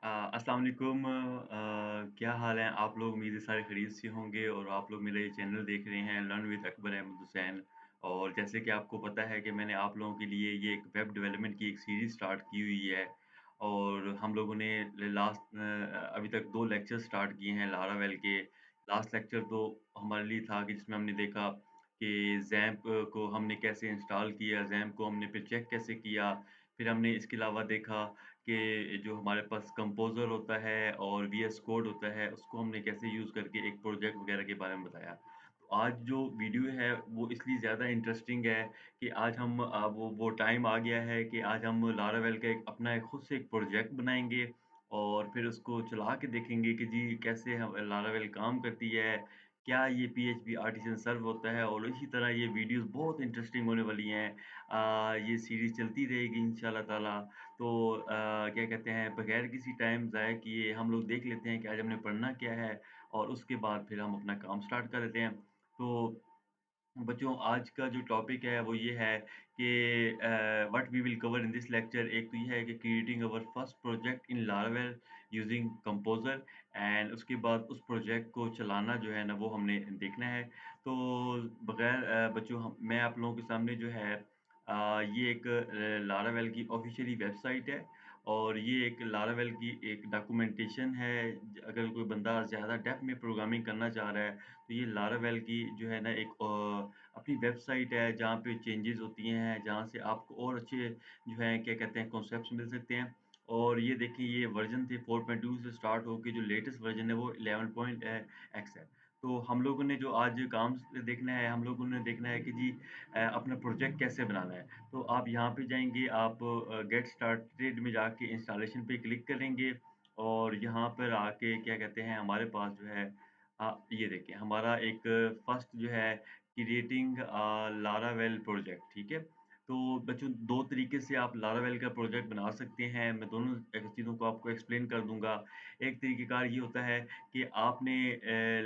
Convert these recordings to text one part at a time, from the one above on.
अस्सलाम वालेकुम क्या हाल है आप लोग? उम्मीद है सारे खैरियत से होंगे और आप लोग मेरा ये चैनल देख रहे हैं लर्न विद अकबर अहमद हुसैन। और जैसे कि आपको पता है कि मैंने आप लोगों के लिए ये एक वेब डेवलपमेंट की एक सीरीज़ स्टार्ट की हुई है और हम लोगों ने अभी तक 2 लेक्चर स्टार्ट किए हैं लारावेल के। लास्ट लेक्चर तो हमारे लिए था कि जिसमें हमने देखा कि ज़ैम्प को हमने कैसे इंस्टॉल किया, ज़ैम्प को हमने फिर चेक कैसे किया। फिर हमने इसके अलावा देखा कि जो हमारे पास कंपोज़र होता है और वीएस कोड होता है, उसको हमने कैसे यूज़ करके एक प्रोजेक्ट वगैरह के बारे में बताया। तो आज जो वीडियो है, वो इसलिए ज़्यादा इंटरेस्टिंग है कि आज हम वो टाइम आ गया है कि आज हम लारावेल का एक अपना एक खुद से एक प्रोजेक्ट बनाएँगे और फिर उसको चला के देखेंगे कि जी कैसे लारावेल काम करती है, क्या ये पीएचपी आर्टिसन सर्व होता है और इसी तरह ये वीडियोज़ बहुत इंटरेस्टिंग होने वाली हैं। ये सीरीज़ चलती रहेगी इंशाअल्लाह ताला। तो क्या कहते हैं, बगैर किसी टाइम ज़ाया किए हम लोग देख लेते हैं कि आज हमने पढ़ना क्या है और उसके बाद फिर हम अपना काम स्टार्ट कर देते हैं। तो बच्चों आज का जो टॉपिक है वो ये है कि what we will cover in this lecture. एक तो ये है कि creating our first project in Laravel using composer and उसके बाद उस प्रोजेक्ट को चलाना जो है ना वो हमने देखना है। तो बगैर बच्चों हम मैं आप लोगों के सामने जो है ये एक लारावेल की ऑफ़िशियली वेबसाइट है और ये एक लारावेल की एक डॉक्यूमेंटेशन है। अगर कोई बंदा ज़्यादा डेप्थ में प्रोग्रामिंग करना चाह रहा है तो ये लारावेल की जो है ना एक अपनी वेबसाइट है जहाँ पे चेंजेज़ होती हैं, जहाँ से आपको और अच्छे जो है क्या कहते हैं कॉन्सेप्ट्स मिल सकते हैं। और ये देखिए ये वर्ज़न थे 4.2 से स्टार्ट होके जो लेटेस्ट वर्ज़न है वो 11 पॉइंट एक्स है। तो हम लोगों ने जो आज काम देखना है, हम लोगों ने देखना है कि जी अपना प्रोजेक्ट कैसे बनाना है। तो आप यहाँ पे जाएँगे, आप गेट स्टार्टेड में जाके इंस्टॉलेशन पे क्लिक करेंगे और यहाँ पर आके क्या कहते हैं हमारे पास जो है ये देखिए हमारा एक फर्स्ट जो है क्रिएटिंग लारावेल प्रोजेक्ट, ठीक है? तो बच्चों 2 तरीके से आप लारावेल का प्रोजेक्ट बना सकते हैं, मैं दोनों चीज़ों को आपको एक्सप्लेन कर दूँगा। एक तरीक़ेकार ये होता है कि आपने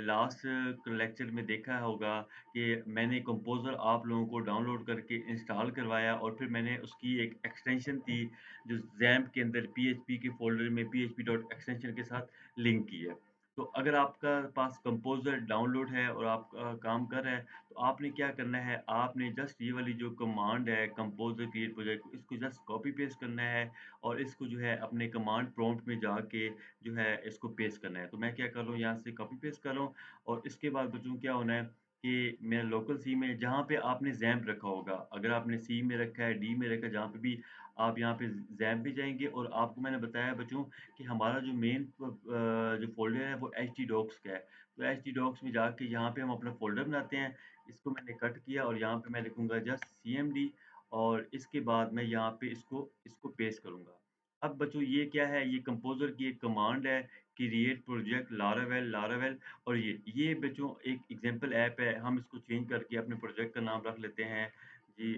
लास्ट लेक्चर में देखा होगा कि मैंने कंपोज़र आप लोगों को डाउनलोड करके इंस्टॉल करवाया और फिर मैंने उसकी एक एक्सटेंशन थी, जो ज़ैम्प के अंदर पीएचपी के फ़ोल्डर में php डॉट एक्सटेंशन के साथ लिंक की है। तो अगर आपका पास कंपोज़र डाउनलोड है और आप काम कर रहे हैं, तो आपने क्या करना है, आपने जस्ट ये वाली जो कमांड है कंपोज़र क्रिएट प्रोजेक्ट इसको जस्ट कॉपी पेस्ट करना है और इसको जो है अपने कमांड प्रॉम्प्ट में जाके जो है इसको पेस्ट करना है। तो मैं क्या कर रहा हूँ यहाँ से कॉपी पेस्ट कर रहा हूँ और इसके बाद बच्चों क्या होना है कि मेरा लोकल सी में जहाँ पे आपने ज़ैम्प रखा होगा, अगर आपने सी में रखा है, डी में रखा है, जहाँ पे भी आप यहाँ पे ज़ैम्प पे जाएँगे और आपको मैंने बताया बच्चों कि हमारा जो मेन जो फ़ोल्डर है वो htdocs का है। तो htdocs में जाके यहाँ पे हम अपना फ़ोल्डर बनाते हैं। इसको मैंने कट किया और यहाँ पे मैं लिखूँगा जस्ट cmd और इसके बाद मैं यहाँ पे इसको पेस्ट करूँगा। अब बच्चों ये क्या है? ये कंपोज़र की एक कमांड है, क्रिएट प्रोजेक्ट लारावेल और ये बच्चों एक एग्ज़ाम्पल ऐप है। हम इसको चेंज करके अपने प्रोजेक्ट का नाम रख लेते हैं जी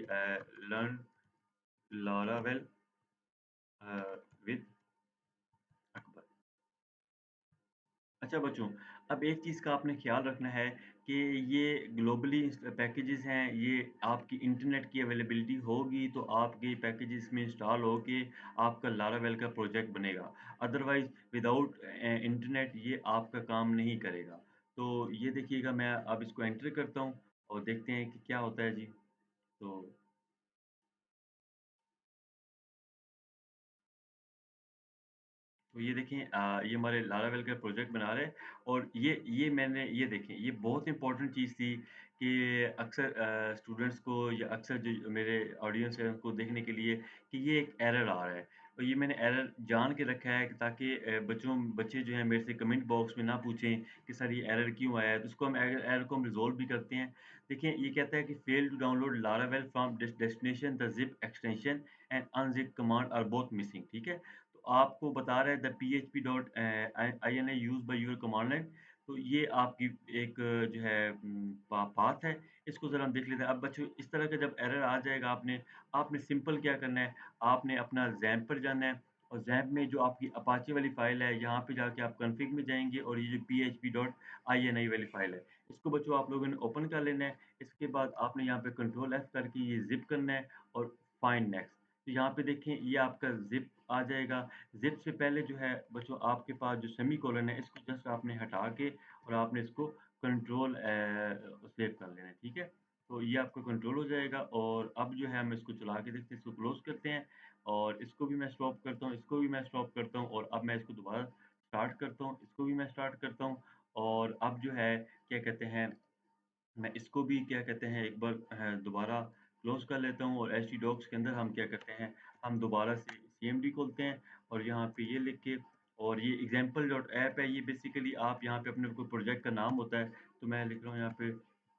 लर्न लारावेल विद अकबर। अच्छा बच्चों, अब एक चीज़ का आपने ख़्याल रखना है कि ये ग्लोबली पैकेजेज़ हैं, ये आपकी इंटरनेट की अवेलेबिलिटी होगी तो आपके पैकेजेज़ में इंस्टॉल होके आपका लारावेल का प्रोजेक्ट बनेगा। अदरवाइज़ विदाउट इंटरनेट ये आपका काम नहीं करेगा। तो ये देखिएगा मैं अब इसको एंटर करता हूँ और देखते हैं कि क्या होता है जी। तो तो ये देखें ये हमारे लारावेल का प्रोजेक्ट बना रहे हैं और ये मैंने ये देखें ये बहुत इम्पोर्टेंट चीज़ थी कि अक्सर स्टूडेंट्स को या अक्सर जो मेरे ऑडियंस है उनको देखने के लिए कि ये एक एरर आ रहा है। और ये मैंने एरर जान के रखा है ताकि बच्चे जो हैं मेरे से कमेंट बॉक्स में ना पूछें कि सर ये एरर क्यों आया है? तो इसको हम एरर एरर को हम रिज़ॉल्व भी करते हैं। देखिए ये कहता है कि fail to download Laravel from destination the zip extension and unzip command are both missing ठीक है? तो आपको बता रहा है the php dot ini used by your command line. तो ये आपकी एक जो है पाथ है। इसको ज़रा हम देख लेते हैं। अब बच्चों इस तरह का जब एरर आ जाएगा आपने आपने सिंपल क्या करना है, आपने अपना ज़ैम्प पर जाना है और ज़ैम्प में जो आपकी अपाचे वाली फ़ाइल है, यहाँ पे जाके आप कॉन्फ़िग में जाएँगे और ये जो php डॉट ini वाली फ़ाइल है, इसको बच्चों आप लोगों ने ओपन कर लेना है। इसके बाद आपने यहाँ पे कंट्रोल F करके ये ज़िप करना है और फाइंड नेक्स्ट। तो यहाँ पे देखें ये आपका ज़िप आ जाएगा। ज़िप से पहले जो है बच्चों आपके पास जो सेमीकोलन है इसको जस्ट आपने हटा के और आपने इसको कंट्रोल सेव कर लेना है, ठीक है? तो ये आपका कंट्रोल हो जाएगा और अब जो है हम इसको चला के देखते हैं, इसको क्लोज़ करते हैं और इसको भी मैं स्टॉप करता हूँ, इसको भी मैं स्टॉप करता हूँ और अब मैं इसको दोबारा स्टार्ट करता हूँ, इसको भी मैं स्टार्ट करता हूँ और अब जो है क्या कहते हैं मैं इसको भी क्या कहते हैं एक बार दोबारा क्लोज़ कर लेता हूँ और एचटी डॉक्स के अंदर हम क्या करते हैं, हम दोबारा से सीएमडी खोलते हैं और यहाँ पे ये लिख के और ये एग्ज़ाम्पल डॉट ऐप है, ये बेसिकली आप यहाँ पे अपने कोई प्रोजेक्ट का नाम होता है, तो मैं लिख रहा हूँ यहाँ पे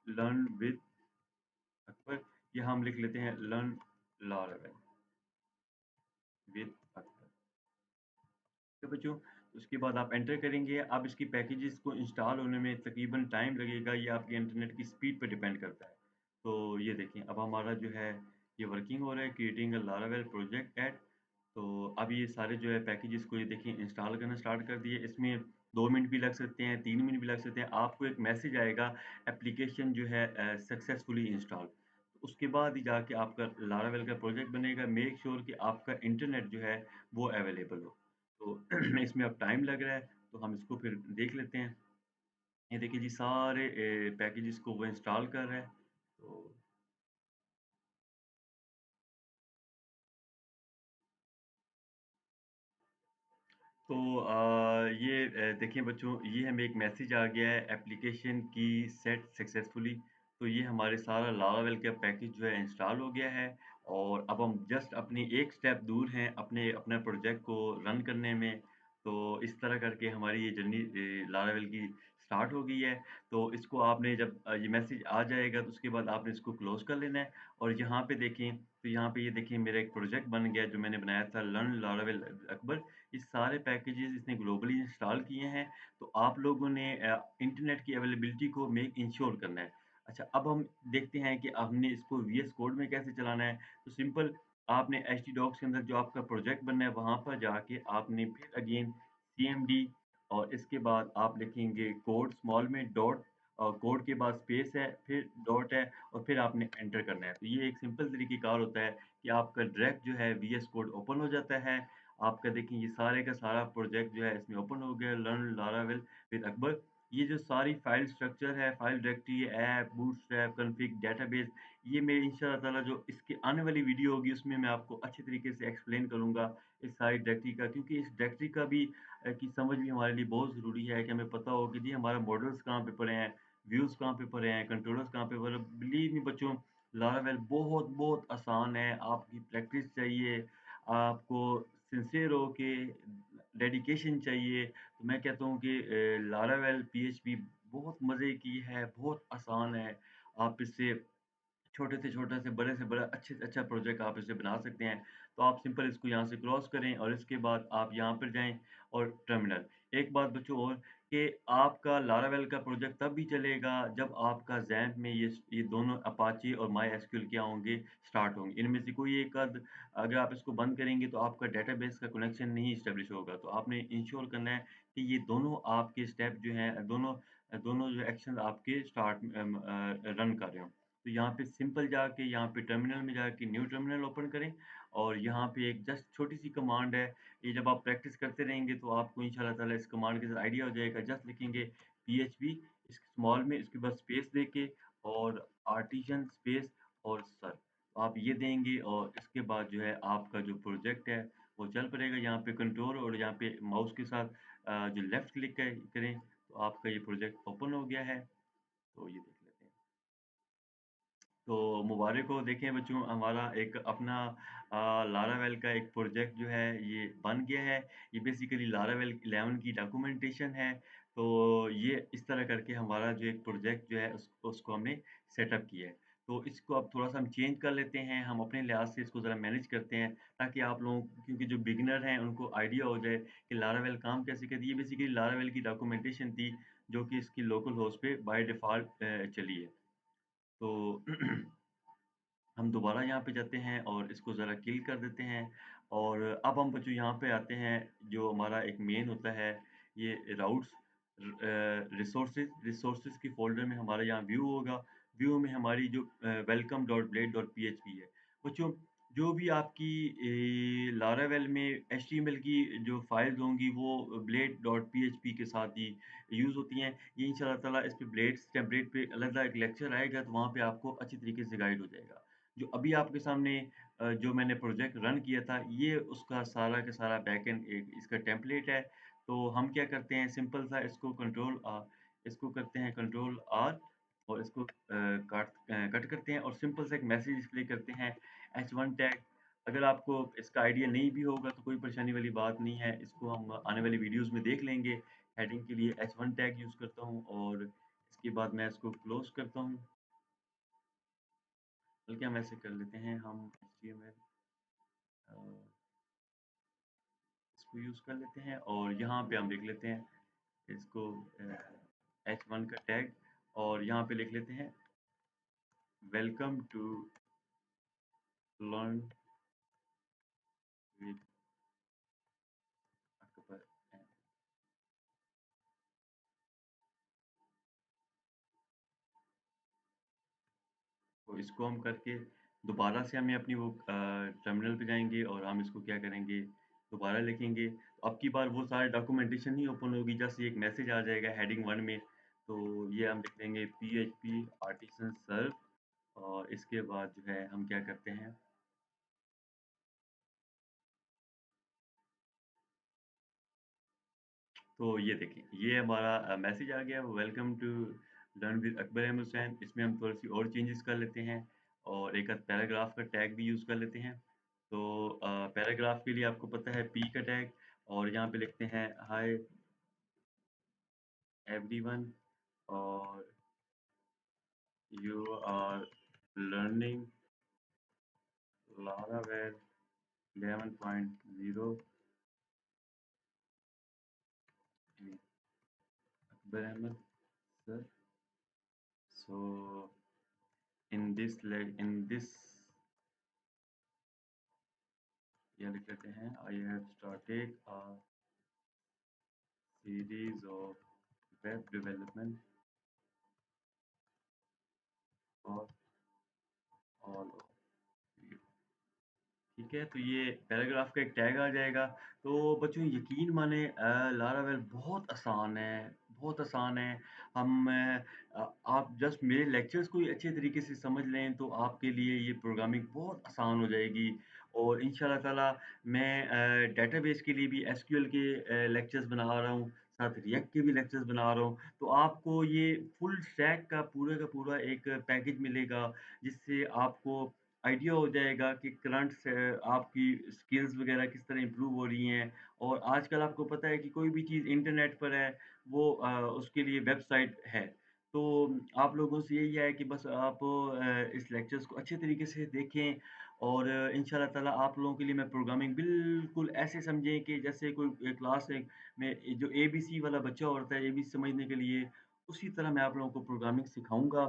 लर्न विद अकबर, या हम लिख लेते हैं लर्न लॉरेवेल विद अकबर। तो बच्चों, उसके बाद आप एंटर करेंगे, अब इसकी पैकेजेज़ को इंस्टॉल होने में तकरीबन टाइम लगेगा, ये आपके इंटरनेट की स्पीड पे डिपेंड करता है। तो ये देखें, अब हमारा जो है ये वर्किंग हो रहा है, creating a Laravel project at. तो अब ये सारे जो है पैकेजेज़ को ये देखिए इंस्टॉल करना स्टार्ट कर दिए। इसमें 2 मिनट भी लग सकते हैं, 3 मिनट भी लग सकते हैं। आपको एक मैसेज आएगा एप्लीकेशन जो है सक्सेसफुली इंस्टॉल्ड। तो उसके बाद ही जाके आपका लारावेल का प्रोजेक्ट बनेगा। मेक श्योर कि आपका इंटरनेट जो है वो अवेलेबल हो। तो इसमें अब टाइम लग रहा है, तो हम इसको फिर देख लेते हैं। ये देखिए जी सारे पैकेजेज़ को वो इंस्टॉल कर रहा है। तो तो ये देखिए बच्चों, ये हमें एक मैसेज आ गया है एप्लीकेशन की सेट सक्सेसफुली। तो ये हमारे सारा लारावेल का पैकेज जो है इंस्टॉल हो गया है और अब हम जस्ट अपनी एक स्टेप दूर हैं अपने अपने प्रोजेक्ट को रन करने में। तो इस तरह करके हमारी ये जर्नी लारावेल की स्टार्ट हो गई है। तो इसको आपने जब ये मैसेज आ जाएगा तो उसके बाद आपने इसको क्लोज़ कर लेना है और यहाँ पे देखें, तो यहाँ पे ये देखिए मेरा एक प्रोजेक्ट बन गया जो मैंने बनाया था लर्न लारावेल अकबर। इस सारे पैकेजेज़ इसने ग्लोबली इंस्टॉल किए हैं, तो आप लोगों ने इंटरनेट की अवेलेबिलिटी को मेक इंश्योर करना है। अच्छा, अब हम देखते हैं कि हमने इसको वीएस कोड में कैसे चलाना है। तो सिंपल आपने एचटीडॉक्स के अंदर जो आपका प्रोजेक्ट बनना है, वहाँ पर जाके आपने फिर अगेन सीएमडी और इसके बाद आप लिखेंगे कोड स्मॉल में डॉट कोड के बाद स्पेस है, फिर डॉट है और फिर आपने एंटर करना है। तो ये एक सिंपल तरीक़ेकार होता है कि आपका डायरेक्ट जो है वीएस कोड ओपन हो जाता है। आपका देखिए ये सारे का सारा प्रोजेक्ट जो है इसमें ओपन हो गया लर्न लारावेल विद अकबर। ये जो सारी फाइल स्ट्रक्चर है, file directory, app, bootstrap, config, database, ये मैं इंशाअल्लाह ताला जो इसकी आने वाली वीडियो होगी उसमें मैं आपको अच्छे तरीके से एक्सप्लेन करूँगा इस सारी डायरेक्टरी का, क्योंकि इस डायरेक्टरी का भी की समझ भी हमारे लिए बहुत ज़रूरी है कि हमें पता हो कि जी हमारा मॉडल्स कहाँ पे पड़े हैं, व्यूज़ कहाँ पे पड़े हैं, कंट्रोलर्स कहाँ पे पड़े हैं। बिलीव मी बच्चों, लारावेल बहुत-बहुत आसान है, आपकी प्रैक्टिस चाहिए, आपको सिंसियर हो के डेडिकेशन चाहिए। तो मैं कहता हूँ कि लारावेल पीएचपी बहुत मज़े की है, बहुत आसान है। आप इससे छोटे से बड़े से बड़ा अच्छे से अच्छा प्रोजेक्ट आप इसे बना सकते हैं। तो आप सिंपल इसको यहाँ से क्रॉस करें और इसके बाद आप यहाँ पर जाएँ और टर्मिनल। एक बात बच्चों और कि आपका लारावेल का प्रोजेक्ट तब भी चलेगा जब आपका ज़ैम्प में ये दोनों अपाचे और मायएसक्यूएल क्या होंगे, स्टार्ट होंगे। इनमें से कोई एक आध अगर आप इसको बंद करेंगे तो आपका डेटाबेस का कनेक्शन नहीं एस्टेब्लिश होगा। तो आपने इंश्योर करना है कि ये दोनों आपके स्टेप जो हैं दोनों जो एक्शन आपके रन कर रहे हों। तो यहाँ पे सिंपल जाके यहाँ पे टर्मिनल में जाके न्यू टर्मिनल ओपन करें और यहाँ पे एक जस्ट छोटी-सी कमांड है। ये जब आप प्रैक्टिस करते रहेंगे तो आपको इंशाअल्लाह ताला इस कमांड के साथ आइडिया हो जाएगा। जस्ट लिखेंगे पीएचपी इस स्मॉल में इसके बाद स्पेस देके और आर्टिज़न स्पेस और सर। तो आप ये देंगे और इसके बाद जो है आपका जो प्रोजेक्ट है वो चल पड़ेगा। यहाँ पे कंट्रोल और यहाँ पे माउस के साथ जो लेफ्ट क्लिक करें तो आपका ये प्रोजेक्ट ओपन हो गया है। तो ये देख लेते हैं। तो मुबारक हो, देखें बच्चों हमारा एक अपना लारावेल का एक प्रोजेक्ट जो है ये बन गया है। ये बेसिकली लारावेल 11 की डॉक्यूमेंटेशन है। तो ये इस तरह करके हमारा जो एक प्रोजेक्ट जो है उसको हमने सेटअप किया है। तो इसको अब थोड़ा-सा हम चेंज कर लेते हैं, हम अपने लिहाज़ से इसको ज़रा मैनेज करते हैं ताकि आप लोगों क्योंकि जो बिगिनर हैं उनको आइडिया हो जाए कि लारावेल काम कैसे करती है। ये बेसिकली लारावेल की डॉक्यूमेंटेशन थी जो कि इसकी लोकल होस्ट पे बाय डिफ़ॉल्ट चली है। तो हम दोबारा यहाँ पे जाते हैं और इसको ज़रा किल कर देते हैं और अब हम बच्चों यहाँ पे आते हैं जो हमारा एक मेन होता है ये राउट्स रिसोर्सेज की फ़ोल्डर में हमारा यहाँ व्यू होगा। व्यू में हमारी जो welcome dot blade dot PHP है। बच्चों जो भी आपकी लारावेल में एचटीएमएल की जो फाइल्स होंगी वो ब्लेड डॉट पीएचपी के साथ ही यूज़ होती हैं। ये इंशाअल्लाह ताला इस पे ब्लेड्स टेम्पलेट पे अलग एक लेक्चर आएगा तो वहाँ पे आपको अच्छी तरीके से गाइड हो जाएगा। जो अभी आपके सामने जो मैंने प्रोजेक्ट रन किया था ये उसका सारा का सारा बैकएंड एक इसका टेम्पलेट है। तो हम क्या करते हैं सिंपल सा इसको करते हैं कंट्रोल आर और इसको कट करते हैं और सिंपल सा एक मैसेज डिस्प्ले करते हैं H1 टैग। अगर आपको इसका आइडिया नहीं भी होगा तो कोई परेशानी वाली बात नहीं है, इसको हम आने वाली वीडियोज़ में देख लेंगे। हेडिंग के लिए H1 टैग यूज़ करता हूँ और इसके बाद मैं इसको क्लोज़ करता हूँ। बल्कि हम ऐसे कर लेते हैं हम एचटीएमएल अ, इसको यूज़ कर लेते हैं और यहाँ पे हम लिख लेते हैं इसको H1 का टैग और यहाँ पे लिख लेते हैं welcome to learn with Akbar and तो इसको हम करके दोबारा से हमें अपनी वो टर्मिनल पे जाएँगे और हम इसको क्या करेंगे, दोबारा लिखेंगे। तो अब की बार वो सारा डॉक्यूमेंटेशन ही ओपन होगी, जस्ट एक मैसेज आ जाएगा हेडिंग 1 में। तो ये हम लिख देंगे पीएचपी आर्टिसन सर्व और इसके बाद जो है हम क्या करते हैं तो ये देखिए, ये हमारा मैसेज आ गया welcome to learn with Akbar Ahmad Hussain. इसमें हम थोड़ी-सी और चेंजेस कर लेते हैं और एक आध पैराग्राफ का टैग भी यूज़ कर लेते हैं। तो पैराग्राफ के लिए आपको पता है पी का टैग और यहाँ पे लिखते हैं हाय एवरीवन और you are learning Laravel 11.0 Akbar Ahmed sir. So in this ये लिख लेते हैं I have started a series of web development for all of you. ठीक है, तो ये पैराग्राफ का एक टैग आ जाएगा। तो बच्चों यकीन माने लारावेल बहुत आसान है, बहुत आसान है। आप जस्ट मेरे लेक्चर्स को ही अच्छे तरीके से समझ लें तो आपके लिए ये प्रोग्रामिंग बहुत आसान हो जाएगी। और इंशाल्लाह ताला मैं डेटाबेस के लिए भी एसक्यूएल के लेक्चर्स बना रहा हूँ, साथ रिएक्ट के भी लेक्चर्स बना रहा हूँ। तो आपको ये फुल स्टैक का पूरा एक पैकेज मिलेगा, जिससे आपको आइडिया हो जाएगा कि करंट से आपकी स्किल्स वगैरह किस तरह इम्प्रूव हो रही हैं। और आजकल आपको पता है कि कोई भी चीज़ इंटरनेट पर है, वो उसके लिए वेबसाइट है। तो आप लोगों से यही है कि बस आप इस लेक्चर्स को अच्छे तरीके से देखें और इंशाल्लाह ताला आप लोगों के लिए मैं प्रोग्रामिंग बिल्कुल ऐसे समझें कि जैसे कोई क्लास है में जो एबीसी वाला बच्चा होता है, एबीसी समझने के लिए, उसी तरह मैं आप लोगों को प्रोग्रामिंग सिखाऊँगा।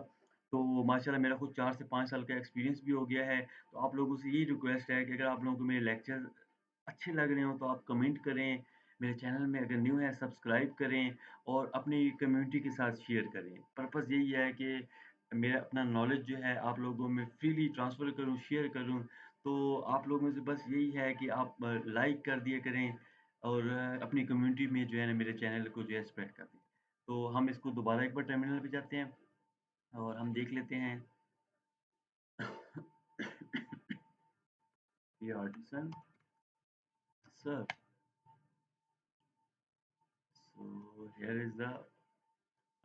तो माशाल्लाह मेरा खुद 4 से 5 साल का एक्सपीरियंस भी हो गया है। तो आप लोगों से यही रिक्वेस्ट है कि अगर आप लोगों को मेरे लेक्चर अच्छे लग रहे हों तो आप कमेंट करें। मेरे चैनल में अगर न्यू हैं सब्सक्राइब करें और अपनी कम्युनिटी के साथ शेयर करें। पर्पज़ यही है कि मेरा अपना नॉलेज जो है आप लोगों में फ्रीली ट्रांसफ़र करूँ, शेयर करूँ। तो आप लोगों से बस यही है कि आप लाइक कर दिया करें और अपनी कम्युनिटी में जो है ना मेरे चैनल को जो है स्प्रेड कर दें। तो हम इसको दोबारा एक बार टर्मिनल पे जाते हैं और हम देख लेते हैं ये artisan sir. So here is the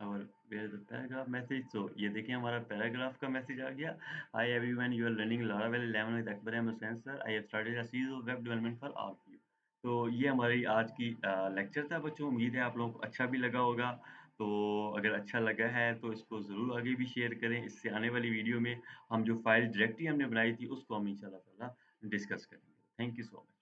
और where is the paragraph message. So ये देखिए हमारा पैराग्राफ का मैसेज आ गया। Hi everyone you are learning Laravel 11 with Akbar Ahmad Hussain sir. I have started a series of web development for all of you. तो ये हमारी आज की लेक्चर था बच्चों। उम्मीद है आप लोगों को अच्छा भी लगा होगा। तो अगर अच्छा लगा है तो इसको ज़रूर आगे भी शेयर करें। इससे आने वाली वीडियो में हम जो फाइल डायरेक्टरी हमने बनाई थी उसको हम इंशाल्लाह ताला डिस्कस करेंगे। Thank you so much.